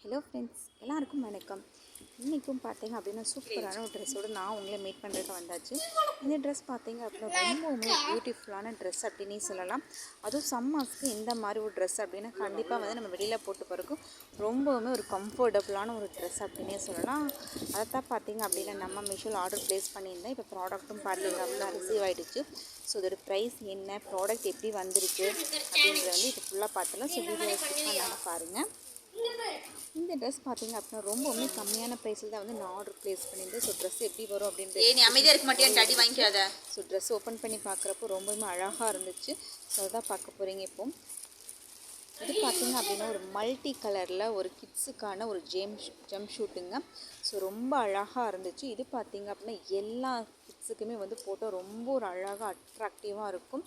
Hello friends, எல்லாருக்கும் வணக்கம். இன்றைக்கும் பார்த்தீங்க அப்படின்னா சூப்பரான ஒரு ட்ரெஸ்ஸோடு நான் உங்களை மீட் பண்ணுறதுக்கு வந்தாச்சு. இந்த ட்ரெஸ் பார்த்தீங்க அப்படின்னா ரொம்பவுமே பியூட்டிஃபுல்லான ட்ரெஸ் அப்படின்னே சொல்லலாம். அதுவும் சம்மர்ஸ்க்கு இந்த மாதிரி ஒரு ட்ரெஸ் அப்படின்னா கண்டிப்பாக வந்து நம்ம வெளியில் போட்டு போகிறதுக்கும் ரொம்பவுமே ஒரு கம்ஃபர்டபுளான ஒரு ட்ரெஸ் அப்படின்னே சொல்லலாம். அதைத்தான் பார்த்தீங்க அப்படின்னா நம்ம மீஷோவில் ஆர்டர் ப்ளேஸ் பண்ணியிருந்தேன். இப்போ ப்ராடக்ட்டும் பார்த்தீங்க அப்படின்னா ரிசீவ் ஆகிடுச்சு. ஸோ இதோட ப்ரைஸ் என்ன, ப்ராடக்ட் எப்படி வந்திருக்கு அப்படின்றத வந்து இப்போ ஃபுல்லாக பார்த்துலாம். ஸோ வீடியோ ஸ்கிப் பண்ணாமல் பாருங்கள். இந்த ட்ரெஸ் பார்த்தீங்க அப்படின்னா ரொம்பவுமே கம்மியான ப்ரைஸில் தான் வந்து நான் ஆர்டர் ப்ளேஸ் பண்ணியிருந்தேன். ஸோ ட்ரெஸ் எப்படி வரும் அப்படின்றது நீ அமைதியாக இருக்க மாட்டியான்னு அடி வாங்கிக்காத. ஸோ ட்ரெஸ் ஓப்பன் பண்ணி பார்க்குறப்போ ரொம்பவுமே அழகாக இருந்துச்சு. ஸோ அதான் பார்க்க போகிறீங்க. இப்போ இது பார்த்தீங்க அப்படின்னா ஒரு மல்டி கலரில் ஒரு கிட்ஸுக்கான ஒரு ஜம்ப் ஷூட்டுங்க. ஸோ ரொம்ப அழகாக இருந்துச்சு. இது பார்த்தீங்க அப்படின்னா எல்லா கிட்ஸுக்குமே வந்து போட்டால் ரொம்ப ஒரு அழகாக அட்ராக்டிவாக இருக்கும்.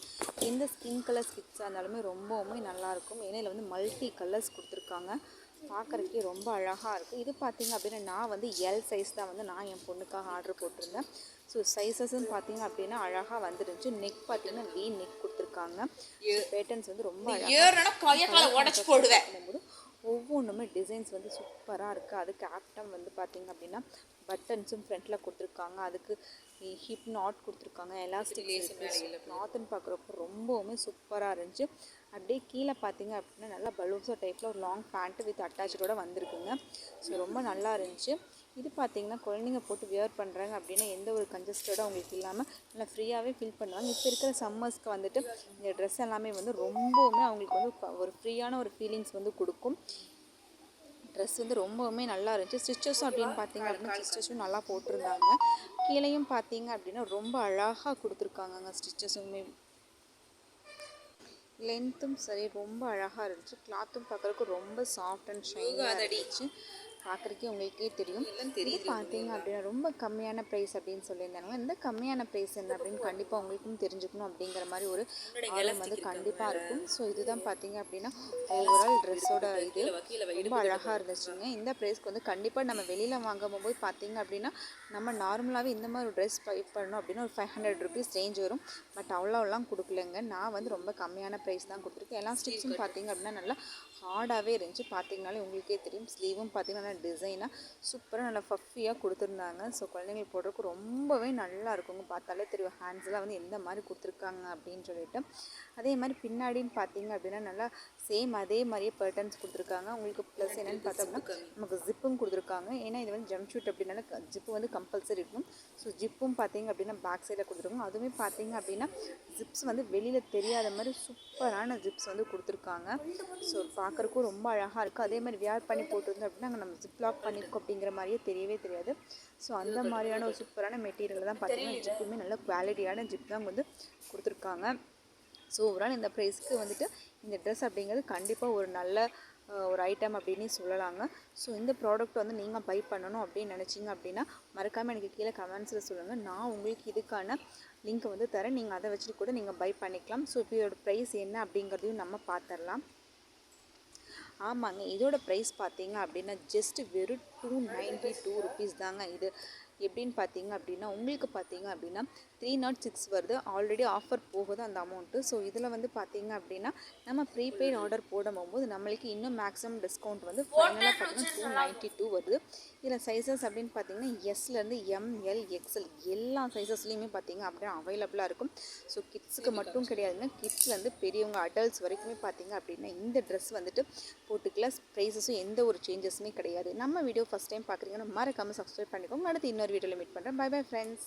எந்த ஸ்கின் கலர்ஸ் கிட்ஸாக இருந்தாலுமே ரொம்பவுமே நல்லாயிருக்கும். ஏன்னா இதில் வந்து மல்டி கலர்ஸ் கொடுத்துருக்காங்க. பார்க்குறதுக்கே ரொம்ப அழகாக இருக்குது. இது பார்த்தீங்க அப்படின்னா நான் வந்து எல் சைஸ் தான் வந்து நான் என் பொண்ணுக்காக ஆர்டர் போட்டிருந்தேன். ஸோ சைஸஸ்ன்னு பார்த்தீங்க அப்படின்னா அழகாக வந்துருந்துச்சு. நெக் பார்த்தீங்கன்னா வி நெக் கொடுத்துருக்காங்க. பேட்டர்ன்ஸ் வந்து ரொம்ப அழகாக போடும்போது ஒவ்வொன்றுமே டிசைன்ஸ் வந்து சூப்பராக இருக்குது. அதுக்கு ஆப்டம் வந்து பார்த்திங்க அப்படின்னா பட்டன்ஸும் ஃப்ரண்ட்டில் கொடுத்துருக்காங்க. அதுக்கு ஹிப் நாட் கொடுத்துருக்காங்க. எலாஸ்டிக் நாத்துன்னு பார்க்குறப்போ ரொம்பவுமே சூப்பராக இருந்துச்சு. அப்படியே கீழே பார்த்தீங்க அப்படின்னா நல்லா பலூன்ஸோ டைப்பில் ஒரு லாங் பேண்ட்டு வித் அட்டாச்சோட வந்திருக்குங்க. ஸோ ரொம்ப நல்லா இருந்துச்சு. இது பார்த்திங்கன்னா குழந்தைங்க போட்டு வியர் பண்ணுறாங்க அப்படின்னா எந்த ஒரு கன்ஜஸ்டடாக அவங்களுக்கு இல்லாமல் நல்லா ஃப்ரீயாகவே ஃபீல் பண்ணுவாங்க. இப்போ இருக்கிற சம்மர்ஸ்க்கு வந்துட்டு இந்த ட்ரெஸ் எல்லாமே வந்து ரொம்பவுமே அவங்களுக்கு வந்து ஒரு ஃப்ரீயான ஒரு ஃபீலிங்ஸ் வந்து கொடுக்கும். ட்ரெஸ் வந்து ரொம்பவுமே நல்லா இருந்துச்சு. ஸ்டிச்சஸும் அப்படின்னு பார்த்தீங்க அப்படின்னா ஸ்டிச்சஸும் நல்லா போட்டிருந்தாங்க. கீழேயும் பார்த்தீங்க அப்படின்னா ரொம்ப அழகாக கொடுத்துருக்காங்கங்க. ஸ்டிச்சஸுமே லென்த்தும் சரி ரொம்ப அழகாக இருந்துச்சு. கிளாத்தும் பார்க்குறதுக்கு ரொம்ப சாஃப்ட் அண்ட் ஷைனியாக இருந்துச்சு. பார்க்குறக்கே உங்களுக்கே தெரியும். இது பார்த்தீங்க அப்படின்னா ரொம்ப கம்மியான ப்ரைஸ் அப்படின்னு சொல்லியிருந்தாங்க. இந்த கம்மியான ப்ரைஸ் என்ன அப்படின்னு கண்டிப்பாக உங்களுக்கும் தெரிஞ்சுக்கணும் அப்படிங்கிற மாதிரி ஒரு ஆர்வம் வந்து கண்டிப்பாக இருக்கும். ஸோ இதுதான் பார்த்தீங்க அப்படின்னா ஓவரால் ட்ரெஸ்ஸோட இது ரொம்ப அழகாக இருந்துச்சுங்க. இந்த ப்ரைஸ்க்கு வந்து கண்டிப்பாக நம்ம வெளியில் வாங்கும் போது பார்த்தீங்க அப்படின்னா நம்ம நார்மலாகவே இந்த மாதிரி ஒரு ட்ரெஸ் பை பண்ணோம் அப்படின்னா ஒரு 500 rupees ரேஞ்ச் வரும். பட் அவ்வளோலாம் கொடுக்கலங்க. நான் வந்து ரொம்ப கம்மியான ப்ரைஸ் தான் கொடுத்துருக்கேன். எல்லாம் ஸ்டிச்சும் பார்த்தீங்க அப்படின்னா நல்லா ஹார்டாகவே இருந்துச்சு. பார்த்தீங்கனாலே உங்களுக்கே தெரியும். ஸ்லீவும் பார்த்தீங்கன்னா டிசைனாக சூப்பராக நல்லா ஃபஃபியாக கொடுத்துருந்தாங்க. ஸோ குழந்தைங்களுக்கு போடுறதுக்கு ரொம்பவே நல்லா இருக்குங்க. பார்த்தாலே தெரியும் ஹேண்ட்ஸ்லாம் வந்து எந்த மாதிரி கொடுத்துருக்காங்க அப்படின்னு சொல்லிட்டு. அதே மாதிரி பின்னாடின்னு பார்த்தீங்க அப்படின்னா நல்லா சேம் அதே மாதிரியே பேட்டர்ன்ஸ் கொடுத்துருக்காங்க. உங்களுக்கு ப்ளஸ் என்னென்னு பார்த்தோம்னா நமக்கு ஜிப்பும் கொடுத்துருக்காங்க. ஏன்னா இது வந்து ஜம்ப் ஷூட் அப்படின்னால ஜிப்பு வந்து கம்பல்சரி இருக்கும். ஸோ ஜிப்பும் பார்த்தீங்க அப்படின்னா பேக் சைடில் கொடுத்துருக்காங்க. அதுவுமே பார்த்தீங்க அப்படின்னா ஜிப்ஸ் வந்து வெளியில் தெரியாத மாதிரி சூப்பரான ஜிப்ஸ் வந்து கொடுத்துருக்காங்க. ஸோ பார்க்குறக்கும் ரொம்ப அழகாக இருக்குது. அதே மாதிரி வியர் பண்ணி போட்டிருந்தோம் அப்படின்னா அங்கே நம்ம ஜிப் லாக் பண்ணியிருக்கோம் அப்படிங்கிற மாதிரியே தெரியவே தெரியாது. ஸோ அந்த மாதிரியான ஒரு சூப்பரான மெட்டீரியல் தான் பார்த்தீங்கன்னா ஜிப்புமே நல்ல குவாலிட்டியான ஜிப் தான் வந்து கொடுத்துருக்காங்க. ஸோ ஓவரால் இந்த ப்ரைஸ்க்கு வந்துட்டு இந்த ட்ரெஸ் அப்படிங்கிறது கண்டிப்பாக ஒரு நல்ல ஒரு ஐட்டம் அப்படின்னு சொல்லலாங்க. ஸோ இந்த ப்ராடக்ட் வந்து நீங்கள் பை பண்ணணும் அப்படின்னு நினச்சிங்க அப்படின்னா மறக்காமல் எனக்கு கீழே கமெண்ட்ஸில் சொல்லுங்கள். நான் உங்களுக்கு இதுக்கான லிங்க்கை வந்து தரேன். நீங்கள் அதை வச்சுட்டு கூட நீங்கள் பை பண்ணிக்கலாம். ஸோ இப்போ இதோட ப்ரைஸ் என்ன அப்படிங்கிறதையும் நம்ம பார்த்துடலாம். ஆமாங்க, இதோட ப்ரைஸ் பார்த்தீங்க அப்படின்னா ஜஸ்ட் வெறும் 292 rupees தாங்க. இது எப்படின்னு பார்த்தீங்க அப்படின்னா உங்களுக்கு பார்த்தீங்க அப்படின்னா 306 வருது. ஆல்ரெடி ஆஃபர் போகுது அந்த அமௌண்ட்டு. ஸோ இதில் வந்து பார்த்தீங்க அப்படின்னா நம்ம ப்ரீபெய்ட் ஆர்டர் போடும்போது நம்மளுக்கு இன்னும் மேக்ஸிமம் டிஸ்கவுண்ட் வந்து ஃபைனலாக பார்த்தீங்கன்னா 292 வருது. இதில் சைஸஸ் அப்படின்னு பார்த்தீங்கன்னா எஸ்லேருந்து எம்எல் எக்ஸ்எல் எல்லா சைஸஸ்லேயுமே பார்த்தீங்க அப்படின்னா அவைலபிளாக இருக்கும். ஸோ கிட்ஸுக்கு மட்டும் கிடையாதுங்க, கிட்ஸ்லேருந்து பெரியவங்க அடல்ட்ஸ் வரைக்குமே பார்த்தீங்க அப்படின்னா இந்த ட்ரெஸ் வந்துட்டு போட்டுக்கலாம். ப்ரைஸஸும் எந்த ஒரு சேஞ்சஸுமே கிடையாது. நம்ம வீடியோ ஃபஸ்ட் டைம் பார்க்குறீங்கன்னா மறக்காமல் சப்ஸ்கிரைப் பண்ணிக்கோங்க. அடுத்து இன்னொரு வீடியோவில் மீட் பண்ணுறேன். Bye bye friends.